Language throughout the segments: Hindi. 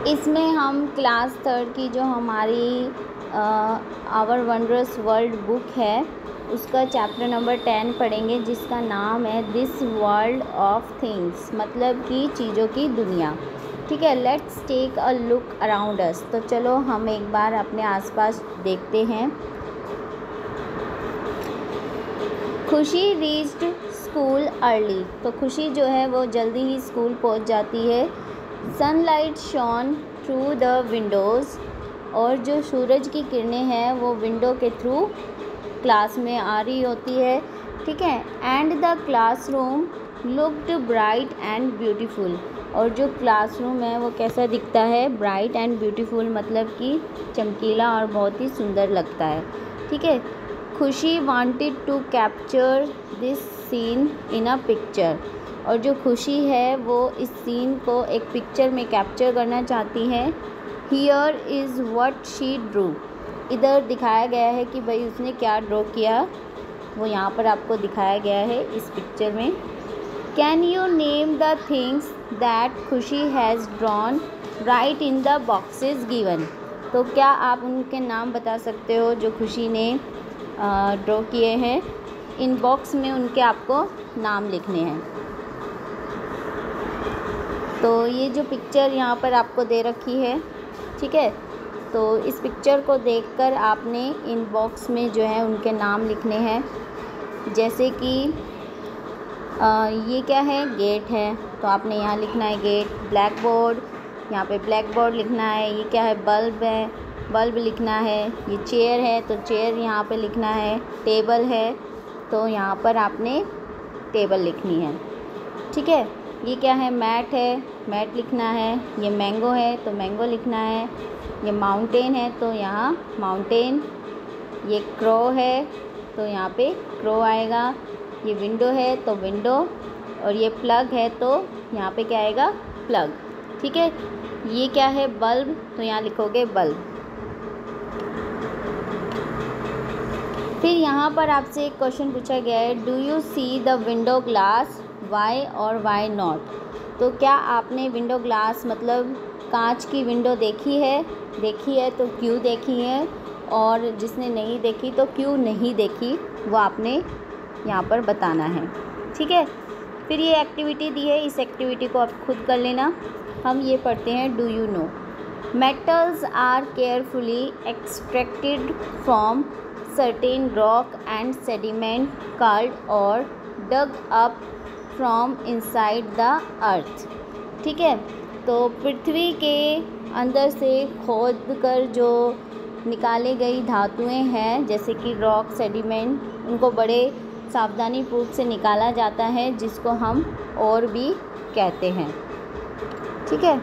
इसमें हम क्लास थर्ड की जो हमारी आवर वंडरस वर्ल्ड बुक है उसका चैप्टर नंबर 10 पढ़ेंगे, जिसका नाम है दिस वर्ल्ड ऑफ थिंग्स, मतलब कि चीज़ों की दुनिया। ठीक है, let's take a look around us. तो चलो हम एक बार अपने आसपास देखते हैं। खुशी रीच्ड स्कूल अर्ली, तो खुशी जो है वो जल्दी ही स्कूल पहुंच जाती है। Sunlight shone through the windows, और जो सूरज की किरणें हैं वो विंडो के थ्रू क्लास में आ रही होती है। ठीक है, and the classroom looked bright and beautiful, और जो क्लासरूम है वो कैसा दिखता है, ब्राइट एंड ब्यूटीफुल, मतलब कि चमकीला और बहुत ही सुंदर लगता है। ठीक है, Khushi wanted to capture this scene in a picture, और जो खुशी है वो इस सीन को एक पिक्चर में कैप्चर करना चाहती है। Here is what she Drew, इधर दिखाया गया है कि भाई उसने क्या ड्रॉ किया, वो यहाँ पर आपको दिखाया गया है इस पिक्चर में। Can you name the things that Khushi has drawn, right in the boxes given, तो क्या आप उनके नाम बता सकते हो जो खुशी ने ड्रॉ किए हैं। इन बॉक्स में उनके आपको नाम लिखने हैं। तो ये जो पिक्चर यहाँ पर आपको दे रखी है, ठीक है, तो इस पिक्चर को देखकर आपने इन बॉक्स में जो है उनके नाम लिखने हैं। जैसे कि ये क्या है, गेट है, तो आपने यहाँ लिखना है गेट। ब्लैक बोर्ड, यहाँ पे ब्लैक बोर्ड लिखना है। ये क्या है, बल्ब है, बल्ब लिखना है। ये चेयर है, तो चेयर यहाँ पे लिखना है। टेबल है, तो यहाँ पर आपने टेबल लिखनी है। ठीक है, ये क्या है, मैट है, मैट लिखना है। ये मैंगो है, तो मैंगो लिखना है। ये माउंटेन है, तो यहाँ माउंटेन। ये क्रो है, तो यहाँ पे क्रो आएगा। ये विंडो है, तो विंडो, और ये प्लग है, तो यहाँ पे क्या आएगा, प्लग। ठीक है, ये क्या है, बल्ब, तो यहाँ लिखोगे बल्ब। फिर यहाँ पर आपसे एक क्वेश्चन पूछा गया है, do you see the window glass, why और वाई नॉट, तो क्या आपने विंडो ग्लास मतलब कांच की विंडो देखी है तो क्यों देखी है, और जिसने नहीं देखी तो क्यों नहीं देखी, वो आपने यहाँ पर बताना है। ठीक है, फिर ये एक्टिविटी दी है, इस एक्टिविटी को आप खुद कर लेना। हम ये पढ़ते हैं, do you know metals are carefully extracted from certain rock and sediment called ore dug up from inside the earth. ठीक है, तो पृथ्वी के अंदर से खोद कर जो निकाले गई धातुएं हैं, जैसे कि रॉक, सेडिमेंट, उनको बड़े सावधानी पूर्वक से निकाला जाता है, जिसको हम और भी कहते हैं। ठीक है,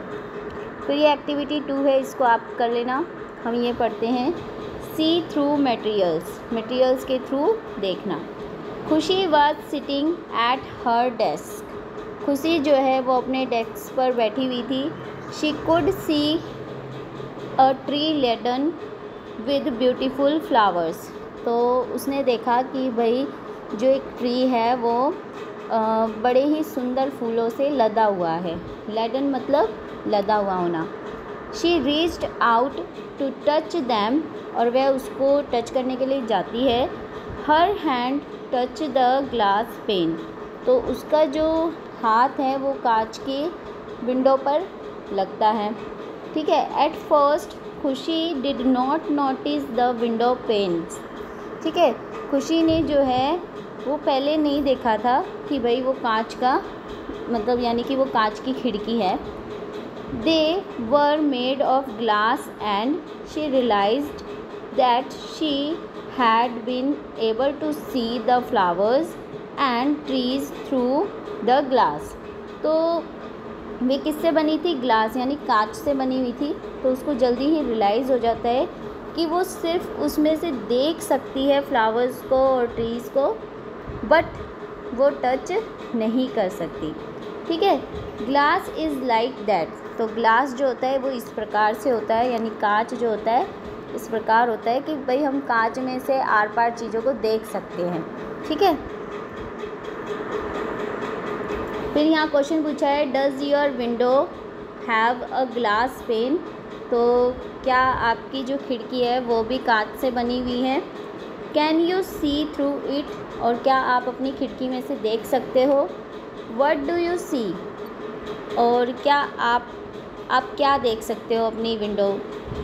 फिर ये एक्टिविटी 2 है, इसको आप कर लेना। हम ये पढ़ते हैं, सी थ्रू मटेरियल्स, मटेरियल्स के थ्रू देखना। खुशी was sitting at her desk, खुशी जो है वो अपने डेस्क पर बैठी हुई थी। She could see a tree laden with beautiful flowers, तो उसने देखा कि भाई जो एक ट्री है वो बड़े ही सुंदर फूलों से लदा हुआ है। लेडन मतलब लदा हुआ होना। She reached out to touch them, और वह उसको टच करने के लिए जाती है। Her hand touch the glass pane, तो उसका जो हाथ है वो कांच की विंडो पर लगता है। ठीक है, एट फर्स्ट खुशी did not notice the window panes, ठीक है, खुशी ने जो है वो पहले नहीं देखा था कि भाई वो कांच का मतलब यानी कि वो कांच की खिड़की है। They were made of glass and she realised that she had been able to see the flowers and trees through the glass, तो वे किससे बनी थी, ग्लास यानी कांच से बनी हुई थी। तो उसको जल्दी ही रियलाइज़ हो जाता है कि वो सिर्फ उसमें से देख सकती है फ्लावर्स को और ट्रीज़ को, बट वो टच नहीं कर सकती। ठीक है, ग्लास इज़ लाइक दैट, तो ग्लास जो होता है वो इस प्रकार से होता है, यानी कांच जो होता है इस प्रकार होता है कि भाई हम कांच में से आर पार चीज़ों को देख सकते हैं। ठीक है, फिर यहाँ क्वेश्चन पूछा है, does your window have a glass pane, तो क्या आपकी जो खिड़की है वो भी कांच से बनी हुई है? Can you see through it, और क्या आप अपनी खिड़की में से देख सकते हो? व्हाट डू यू सी, और क्या आप क्या देख सकते हो अपनी विंडो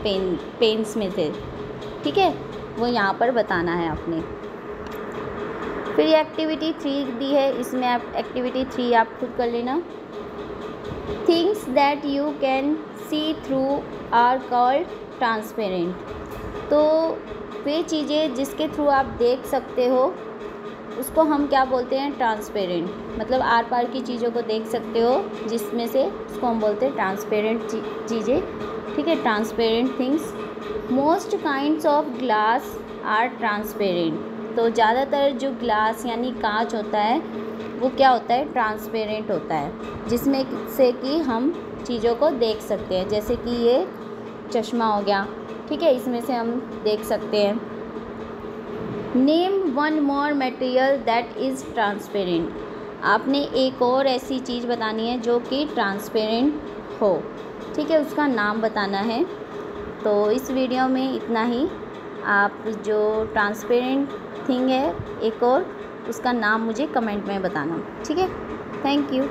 पेन्स में से? ठीक है, वो यहाँ पर बताना है आपने। फिर ये एक्टिविटी 3 दी है, इसमें आप एक्टिविटी 3 आप खुद कर लेना। Things that you can see through are called transparent, तो वे चीज़ें जिसके थ्रू आप देख सकते हो उसको हम क्या बोलते हैं? ट्रांसपेरेंट। मतलब आर पार की चीज़ों को देख सकते हो जिसमें से, उसको हम बोलते हैं ट्रांसपेरेंट चीज़ें। ठीक है, transparent things. Most kinds of glass are transparent, तो ज़्यादातर जो ग्लास यानी कांच होता है वो क्या होता है? ट्रांसपेरेंट होता है, जिसमें से कि हम चीज़ों को देख सकते हैं। जैसे कि ये चश्मा हो गया, ठीक है, इसमें से हम देख सकते हैं। Name one more material that is transparent, आपने एक और ऐसी चीज़ बतानी है जो कि ट्रांसपेरेंट हो। ठीक है, उसका नाम बताना है। तो इस वीडियो में इतना ही। आप जो ट्रांसपेरेंट थिंग है एक और, उसका नाम मुझे कमेंट में बताना। ठीक है, थैंक यू।